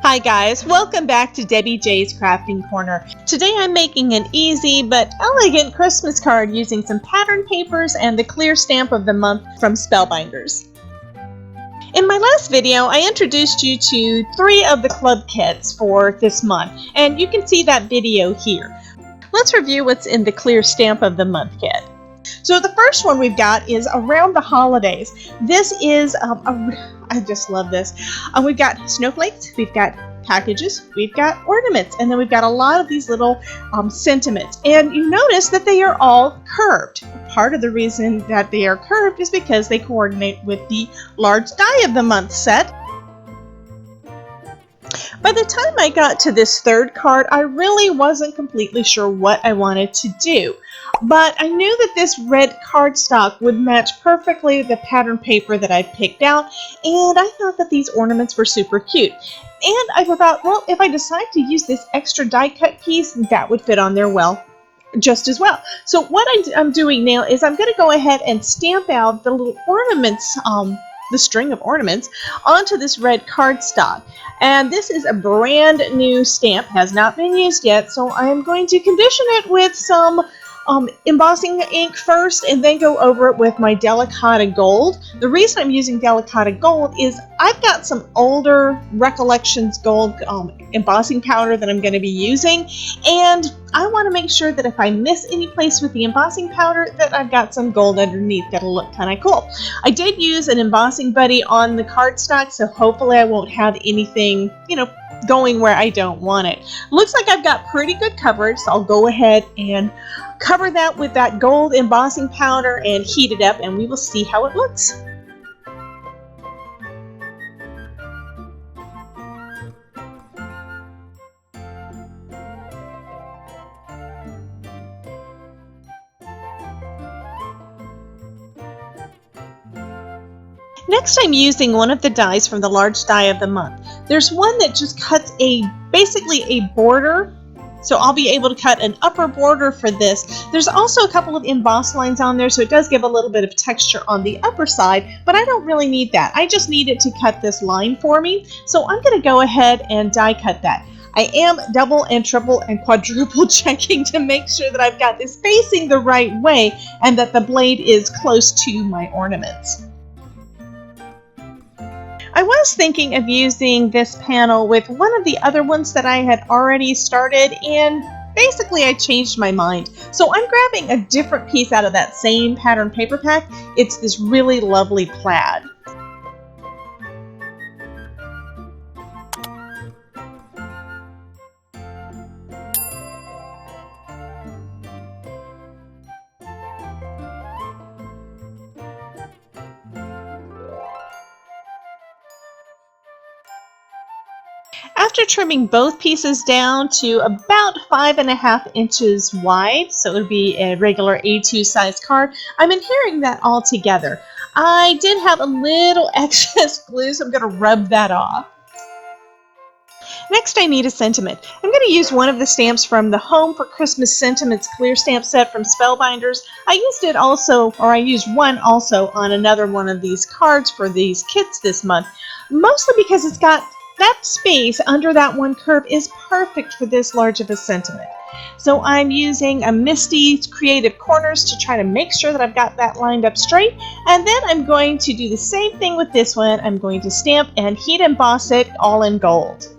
Hi guys, welcome back to Debbie J's Crafting Corner. Today I'm making an easy but elegant Christmas card using some pattern papers and the clear stamp of the month from Spellbinders. In my last video, I introduced you to 3 of the club kits for this month, and you can see that video here. Let's review what's in the clear stamp of the month kit. So the first one we've got is around the holidays. This is, I just love this. We've got snowflakes, we've got packages, we've got ornaments, and then we've got a lot of these little sentiments. And you notice that they are all curved. Part of the reason that they are curved is because they coordinate with the large die of the month set. By the time I got to this third card, I really wasn't completely sure what I wanted to do. But I knew that this red cardstock would match perfectly the pattern paper that I picked out, and I thought that these ornaments were super cute. And I thought, well, if I decide to use this extra die cut piece, that would fit on there just as well. So what I'm doing now is I'm going to go ahead and stamp out the little ornaments, the string of ornaments, onto this red cardstock. And this is a brand new stamp, has not been used yet, so I am going to condition it with some embossing ink first and then go over it with my Delicata Gold. The reason I'm using Delicata Gold is I've got some older Recollections Gold embossing powder that I'm going to be using, and I want to make sure that if I miss any place with the embossing powder that I've got some gold underneath that'll look kind of cool. I did use an embossing buddy on the cardstock, so hopefully I won't have anything, going where I don't want it. Looks like I've got pretty good coverage, so I'll go ahead and cover that with that gold embossing powder and heat it up, and we will see how it looks. Next, I'm using one of the dies from the large die of the month. There's one that just cuts basically a border, so I'll be able to cut an upper border for this. There's also a couple of embossed lines on there, so it does give a little bit of texture on the upper side, but I don't really need that. I just need it to cut this line for me, so I'm going to go ahead and die cut that. I am double and triple and quadruple checking to make sure that I've got this facing the right way and that the blade is close to my ornaments. I was thinking of using this panel with one of the other ones that I had already started, and basically I changed my mind. So I'm grabbing a different piece out of that same pattern paper pack. It's this really lovely plaid. After trimming both pieces down to about 5.5 inches wide, so it would be a regular A2 size card, I'm adhering that all together. I did have a little excess glue, so I'm going to rub that off. Next, I need a sentiment. I'm going to use one of the stamps from the Home for Christmas Sentiments clear stamp set from Spellbinders. I used one also on another one of these cards for these kits this month, mostly because it's got that space under that one curve is perfect for this large of a sentiment. So I'm using a Misty Creative Corners to try to make sure that I've got that lined up straight. And then I'm going to do the same thing with this one. I'm going to stamp and heat emboss it all in gold.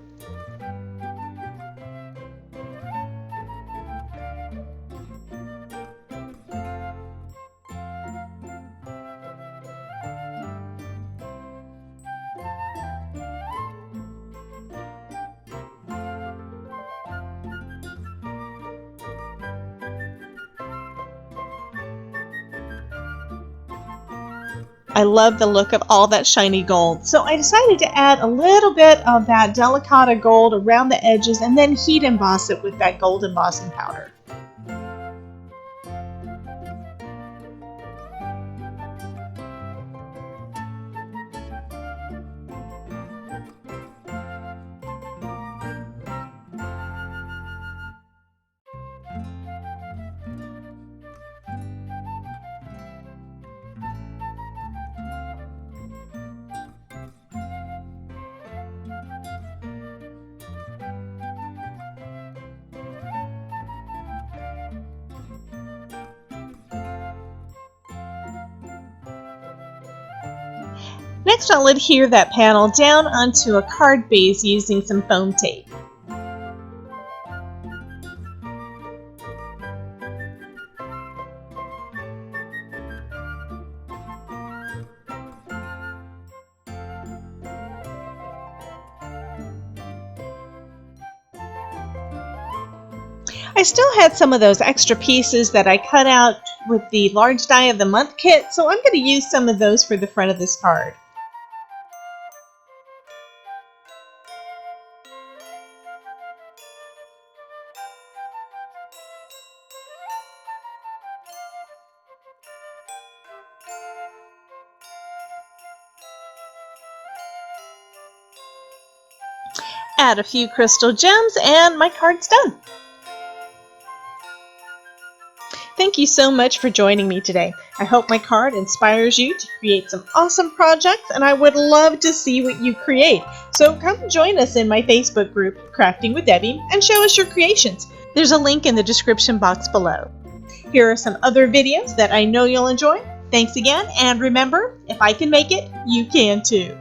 I love the look of all that shiny gold, so I decided to add a little bit of that Delicata Gold around the edges and then heat emboss it with that gold embossing powder. Next, I'll adhere that panel down onto a card base using some foam tape. I still had some of those extra pieces that I cut out with the large die of the month kit, so I'm going to use some of those for the front of this card. Add a few crystal gems and my card's done. Thank you so much for joining me today. I hope my card inspires you to create some awesome projects, and I would love to see what you create. So come join us in my Facebook group, Crafting with Debbie, and show us your creations. There's a link in the description box below. Here are some other videos that I know you'll enjoy. Thanks again, and remember, if I can make it, you can too.